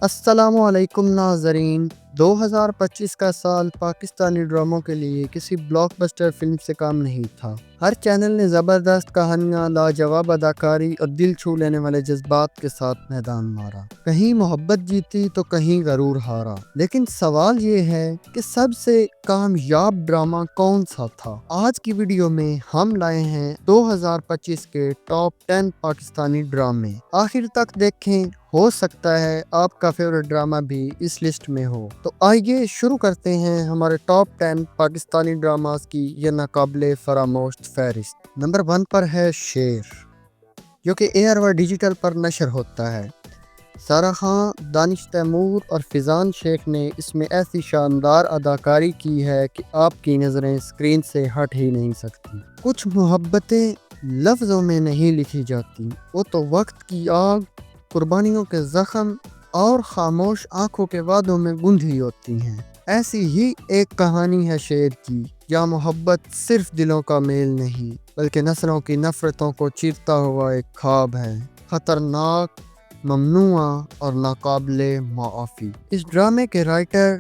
السلام علیکم ناظرین۔ 2025 کا سال پاکستانی ڈراموں کے لیے کسی بلاک بسٹر فلم سے کم نہیں تھا۔ ہر چینل نے زبردست کہانیاں، لاجواب اداکاری اور دل چھو لینے والے جذبات کے ساتھ میدان مارا۔ کہیں محبت جیتی تو کہیں غرور ہارا، لیکن سوال یہ ہے کہ سب سے کامیاب ڈرامہ کون سا تھا؟ آج کی ویڈیو میں ہم لائے ہیں 2025 کے ٹاپ 10 پاکستانی ڈرامے۔ آخر تک دیکھیں، ہو سکتا ہے آپ کا فیورٹ ڈرامہ بھی اس لسٹ میں ہو۔ تو آئیے شروع کرتے ہیں ہمارے ٹاپ 10 پاکستانی ڈراماز کی یہ ناقابل فراموش فہرست۔ نمبر 1 پر ہے شیر، جو کہ ARY ڈیجیٹل پر نشر ہوتا ہے۔ سارا خان، دانش تیمور اور فیضان شیخ نے اس میں ایسی شاندار اداکاری کی ہے کہ آپ کی نظریں اسکرین سے ہٹ ہی نہیں سکتی۔ کچھ محبتیں لفظوں میں نہیں لکھی جاتی، وہ تو وقت کی آگ، قربانیوں کے زخم اور خاموش آنکھوں کے وعدوں میں گندھی ہوتی ہیں۔ ایسی ہی ایک کہانی ہے شیر کی، جہاں محبت صرف دلوں کا میل نہیں بلکہ نسلوں کی نفرتوں کو چیرتا ہوا ایک خواب ہے، خطرناک، ممنوعہ اور ناقابل معافی۔ اس ڈرامے کے رائٹر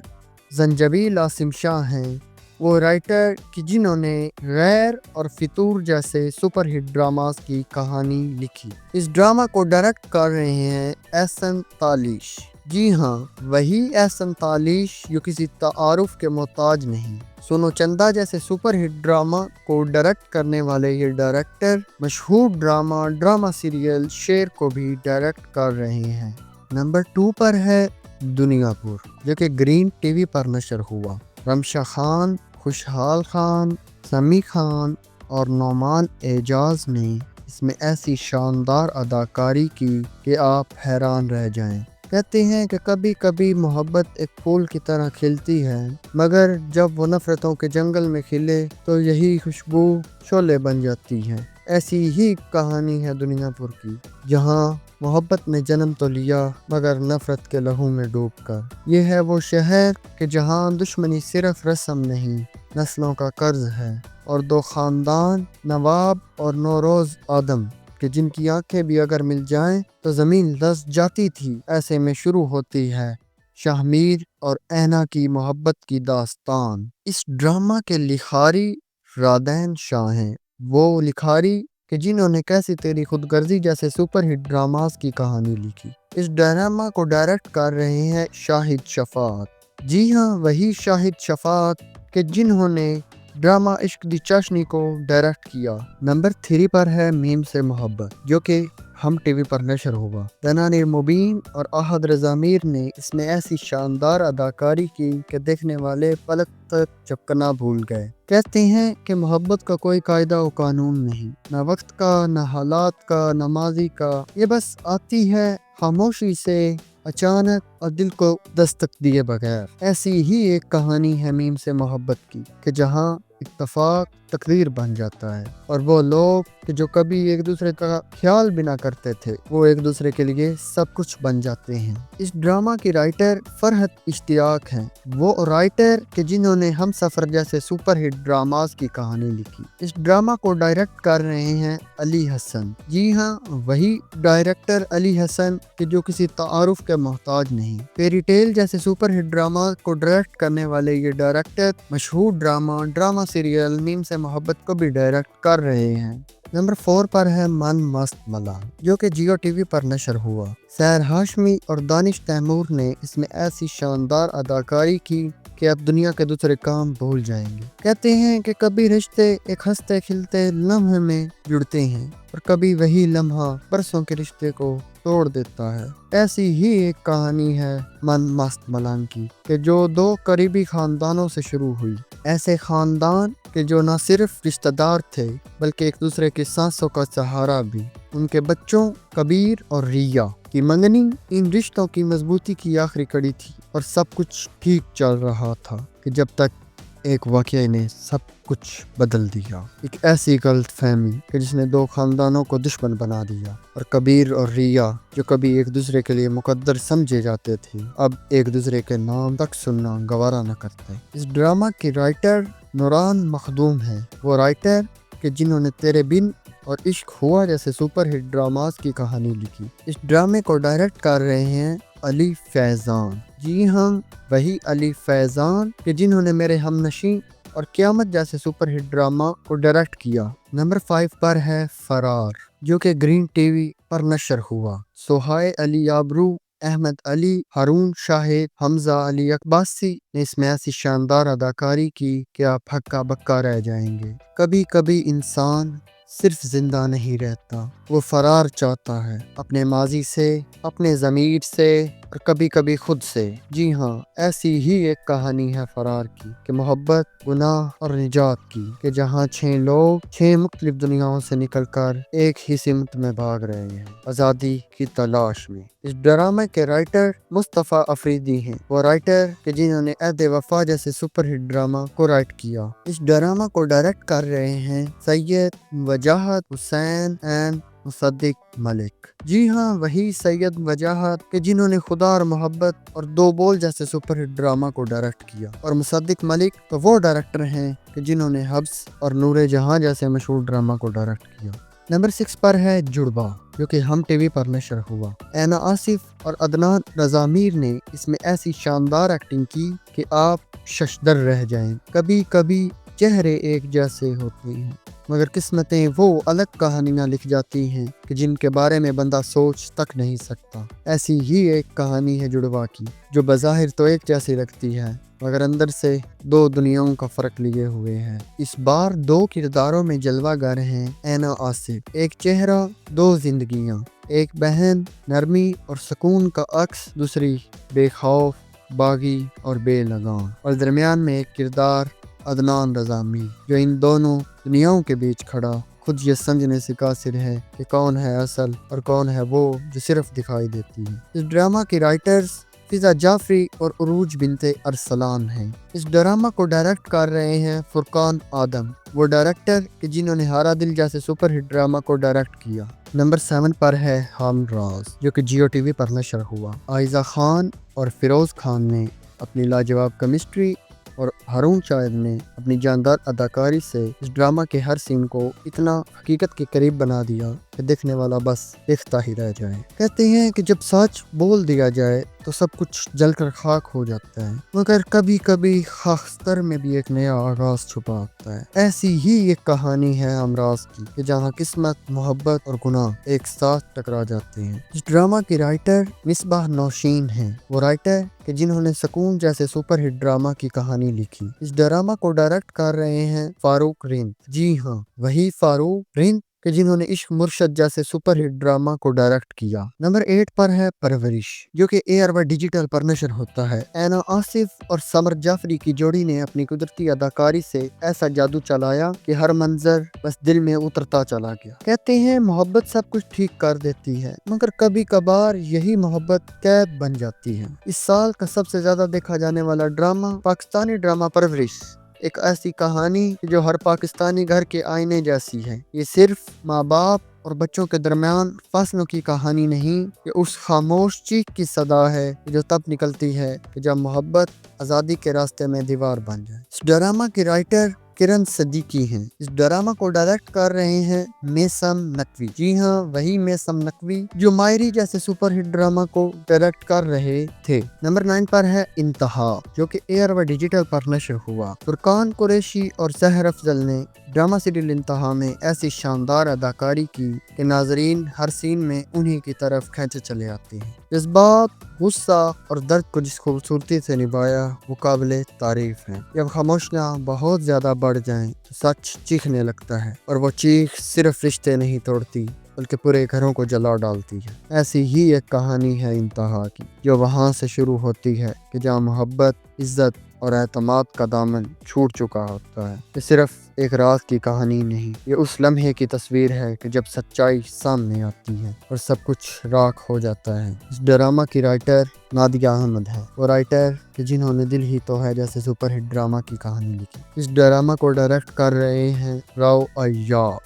زنجبیل عاصم شاہ ہیں، وہ رائٹر کہ جنہوں نے غیر اور فطور جیسے سپر ہٹ ڈراماز کی کہانی لکھی۔ اس ڈرامہ کو ڈائریکٹ کر رہے ہیں احسن تالیش۔ جی ہاں، وہی احسن تالیش جو کسی تعارف کے محتاج نہیں۔ سونو چندہ جیسے سپر ہٹ ڈرامہ کو ڈائریکٹ کرنے والے یہ ڈائریکٹر مشہور ڈرامہ سیریل شیر کو بھی ڈائریکٹ کر رہے ہیں۔ نمبر 2 پر ہے دنیا پور، جو کہ گرین ٹی وی پر نشر ہوا۔ رمشا خان، خوشحال خان، سمی خان اور نعمان اعجاز نے اس میں ایسی شاندار اداکاری کی کہ آپ حیران رہ جائیں۔ کہتے ہیں کہ کبھی کبھی محبت ایک پھول کی طرح کھلتی ہے، مگر جب وہ نفرتوں کے جنگل میں کھلے تو یہی خوشبو شعلے بن جاتی ہے۔ ایسی ہی کہانی ہے دنیا پور کی، جہاں محبت نے جنم تو لیا مگر نفرت کے لہو میں ڈوب کر۔ یہ ہے وہ شہر کہ جہاں دشمنی صرف رسم نہیں، نسلوں کا قرض ہے، اور دو خاندان، نواب اور نوروز آدم، کہ جن کی آنکھیں بھی اگر مل جائیں تو زمین لرز جاتی تھی۔ ایسے میں شروع ہوتی ہے شاہ میر اور اینا کی محبت کی داستان۔ اس ڈرامہ کے لکھاری رادین شاہ ہیں، وہ لکھاری کہ جنہوں نے کیسی تیری خود غرضی جیسے سپر ہٹ ڈراماز کی کہانی لکھی۔ اس ڈرامہ کو ڈائریکٹ کر رہے ہیں شاہد شفاعت۔ جی ہاں، وہی شاہد شفاعت کہ جنہوں نے ڈرامہ عشق دی چاشنی کو ڈائریکٹ کیا۔ نمبر 3 پر ہے میم سے محبت، جو کہ ہم ٹی وی پر نشر ہوا۔ دنانیر مبین اور احد رضا میر نے اس میں ایسی شاندار اداکاری کی کہ دیکھنے والے پلک تک جھپکنا بھول گئے۔ کہتے ہیں کہ محبت کا کوئی قاعدہ و قانون نہیں، نہ وقت کا، نہ حالات کا، نہ ماضی کا، یہ بس آتی ہے خاموشی سے، اچانک اور دل کو دستک دیے بغیر۔ ایسی ہی ایک کہانی ہے میم سے محبت کی کہ جہاں اتفاق تقدیر بن جاتا ہے، اور وہ لوگ کہ جو کبھی ایک دوسرے کا خیال بھی نہ کرتے تھے، وہ ایک دوسرے کے لیے سب کچھ بن جاتے ہیں۔ اس ڈرامہ کی رائٹر فرحت اشتیاق ہیں، وہ رائٹر کہ جنہوں نے ہم سفر جیسے سپر ہٹ ڈراماز کی کہانی لکھی۔ اس ڈرامہ کو ڈائریکٹ کر رہے ہیں علی حسن۔ جی ہاں، وہی ڈائریکٹر علی حسن کہ جو کسی تعارف کے محتاج نہیں۔ فیری ٹیل جیسے سپر ہٹ ڈرامہ کو ڈائریکٹ کرنے والے یہ ڈائریکٹر مشہور ڈرامہ سیریل میم سے محبت کو بھی ڈائریکٹ کر رہے ہیں۔ نمبر 4 پر ہے من مست ملان، جو کہ جیو ٹی وی پر نشر ہوا۔ سیر ہاشمی اور دانش تیمور نے اس میں ایسی شاندار اداکاری کی کہ اب دنیا کے دوسرے کام بھول جائیں گے۔ کہتے ہیں کہ کبھی رشتے ایک ہنستے کھلتے لمحے میں جڑتے ہیں، اور کبھی وہی لمحہ برسوں کے رشتے کو توڑ دیتا ہے۔ ایسی ہی ایک کہانی ہے من مست ملان کی کہ جو دو قریبی خاندانوں سے شروع ہوئی۔ ایسے خاندان کہ جو نہ صرف رشتہ دار تھے بلکہ ایک دوسرے کی سانسوں کا سہارا بھی۔ ان کے بچوں کبیر اور ریا کی منگنی ان رشتوں کی مضبوطی کی آخری کڑی تھی، اور سب کچھ ٹھیک چل رہا تھا کہ جب تک ایک واقعہ نے سب کچھ بدل دیا۔ ایک ایسی غلط فہمی کہ جس نے دو خاندانوں کو دشمن بنا دیا، اور کبیر اور ریا جو کبھی ایک دوسرے کے لیے مقدر سمجھے جاتے تھے، اب ایک دوسرے کے نام تک سننا گوارا نہ کرتے۔ اس ڈرامہ کی رائٹر نوران مخدوم ہیں، وہ رائٹر کہ جنہوں نے تیرے بن اور عشق ہوا جیسے سپر ہٹ ڈراماز کی کہانی لکھی۔ اس ڈرامے کو ڈائریکٹ کر رہے ہیں علی فیضان۔ جی ہاں، وہی علی فیضان کہ جنہوں نے میرے ہمنشیں اور قیامت جیسے سپر ہٹ ڈرامہ کو ڈائریکٹ کیا۔ نمبر 5 پر ہے فرار، جو کہ گرین ٹی وی پر نشر ہوا۔ سہیل علی آبرو، احمد علی، ہارون شاہد، حمزہ علی اقباسی نے اس میں ایسی شاندار اداکاری کی کہ آپ ہکا بکا رہ جائیں گے۔ کبھی کبھی انسان صرف زندہ نہیں رہتا، وہ فرار چاہتا ہے، اپنے ماضی سے، اپنے ضمیر سے، اور کبھی کبھی خود سے۔ جی ہاں، ایسی ہی ایک کہانی ہے فرار کی، کہ محبت، گناہ اور نجات کی، کہ جہاں 6 لوگ 6 مختلف دنیاؤں سے نکل کر ایک ہی سمت میں بھاگ رہے ہیں، آزادی کی تلاش میں۔ اس ڈرامے کے رائٹر مصطفیٰ افریدی ہیں، وہ رائٹر کہ جنہوں نے عہد وفا جیسے سپر ہٹ ڈرامہ کو رائٹ کیا۔ اس ڈرامہ کو ڈائریکٹ کر رہے ہیں سید وجاہت حسین اینڈ مصدق ملک۔ جی ہاں، وہی سید وجاہت کہ جنہوں نے خدا اور محبت اور 2 بول جیسے سپر ہٹ ڈرامہ کو ڈائریکٹ کیا، اور مصدق ملک تو وہ ڈائریکٹر ہیں کہ جنہوں نے حبس اور نور جہاں جیسے مشہور ڈرامہ کو ڈائریکٹ کیا۔ نمبر 6 پر ہے جڑواں، جو کہ ہم ٹی وی پر نشر ہوا۔ اینا آصف اور عدنان رضا میر نے اس میں ایسی شاندار ایکٹنگ کی کہ آپ ششدر رہ جائیں۔ کبھی کبھی چہرے ایک جیسے ہوتے ہیں، مگر قسمتیں وہ الگ کہانیاں لکھ جاتی ہیں کہ جن کے بارے میں بندہ سوچ تک نہیں سکتا۔ ایسی ہی ایک کہانی ہے جڑواں کی، جو بظاہر تو ایک جیسی لگتی ہے، مگر اندر سے 2 دنیاؤں کا فرق لیے ہوئے ہیں۔ اس بار 2 کرداروں میں جلوہ گر ہیں اینا آصف، ایک چہرہ 2 زندگیاں، ایک بہن نرمی اور سکون کا عکس، دوسری بے خوف، باغی اور بے لگام، اور درمیان میں ایک کردار عدنان رضا میر، جو ان دونوں دنیاؤں کے بیچ کھڑا خود یہ سمجھنے سے قاصر ہے کہ کون ہے اصل اور کون ہے وہ جو صرف دکھائی دیتی ہے۔ اس ڈرامہ کی رائٹرز فضا جعفری اور عروج بنت ارسلان ہیں۔ اس ڈرامہ کو ڈائریکٹ کر رہے ہیں فرقان آدم، وہ ڈائریکٹر کہ جنہوں نے ہارا دل جیسے سپر ہٹ ڈرامہ کو ڈائریکٹ کیا۔ نمبر 7 پر ہے ہم راز، جو کہ جیو ٹی وی پر نشر ہوا۔ آئزہ خان اور فیروز خان نے اپنی لاجواب کیمسٹری اور ہارون شاہد نے اپنی جاندار اداکاری سے اس ڈرامہ کے ہر سین کو اتنا حقیقت کے قریب بنا دیا کہ دیکھنے والا بس دیکھتا ہی رہ جائے۔ کہتے ہیں کہ جب سچ بول دیا جائے تو سب کچھ جل کر خاک ہو جاتا ہے، مگر کبھی کبھی خاکستر میں بھی ایک نیا آغاز چھپا ہوتا ہے۔ ایسی ہی ایک کہانی ہے امراض کی، کہ جہاں قسمت، محبت اور گناہ ایک ساتھ ٹکرا جاتے ہیں۔ اس ڈرامہ کی رائٹر مصباح نوشین ہیں، وہ رائٹر کہ جنہوں نے سکون جیسے سپر ہٹ ڈرامہ کی کہانی لکھی۔ اس ڈرامہ کو ڈائریکٹ کر رہے ہیں فاروق رند۔ جی ہاں، وہی فاروق رند کہ جنہوں نے عشق مرشد جیسے سپر ہٹ ڈرامہ کو ڈائریکٹ کیا۔ نمبر 8 پر ہے پرورش، جو کہ ARY ڈیجیٹل پر نشر ہوتا ہے۔ اینا آصف اور سمر جعفری کی جوڑی نے اپنی قدرتی اداکاری سے ایسا جادو چلایا کہ ہر منظر بس دل میں اترتا چلا گیا۔ کہتے ہیں محبت سب کچھ ٹھیک کر دیتی ہے، مگر کبھی کبھار یہی محبت قید بن جاتی ہے۔ اس سال کا سب سے زیادہ دیکھا جانے والا ڈرامہ پاکستانی ڈرامہ پرورش، ایک ایسی کہانی جو ہر پاکستانی گھر کے آئینے جیسی ہے۔ یہ صرف ماں باپ اور بچوں کے درمیان فاصلوں کی کہانی نہیں، یہ اس خاموش چیخ کی صدا ہے جو تب نکلتی ہے کہ جب محبت آزادی کے راستے میں دیوار بن جائے۔ اس ڈرامہ کی رائٹر کرن صدیقی ہیں۔ اس ڈرامہ کو ڈائریکٹ کر رہے ہیں میثم نقوی۔ جی ہاں، وہی میثم نقوی جو مائری جیسے سپر ہٹ ڈرامہ کو ڈائریکٹ کر رہے تھے۔ نمبر 9 پر ہے انتہا، جو کہ ARY ڈیجیٹل پر نشر ہوا۔ فرقان قریشی اور سحر افضل نے ڈرامہ سیریل انتہا میں ایسی شاندار اداکاری کی کہ ناظرین ہر سین میں انہی کی طرف کھینچے چلے آتے ہیں۔ جذبات، غصہ اور درد کو جس خوبصورتی سے نبھایا وہ قابل تعریف ہے۔ جب خاموشیاں بہت زیادہ بڑھ جائیں تو سچ چیخنے لگتا ہے، اور وہ چیخ صرف رشتے نہیں توڑتی بلکہ پورے گھروں کو جلا ڈالتی ہے۔ ایسی ہی ایک کہانی ہے انتہا کی، جو وہاں سے شروع ہوتی ہے کہ جہاں محبت، عزت اور اعتماد کا دامن چھوٹ چکا ہوتا ہے۔ یہ صرف ایک رات کی کہانی نہیں، یہ اس لمحے کی تصویر ہے کہ جب سچائی سامنے آتی ہے اور سب کچھ راکھ ہو جاتا ہے۔ اس ڈرامہ کی رائٹر نادیہ احمد ہے، وہ رائٹر کہ جنہوں نے دل ہی تو ہے جیسے سپر ہٹ ڈرامہ کی کہانی لکھی۔ اس ڈرامہ کو ڈائریکٹ کر رہے ہیں راؤ ایاب۔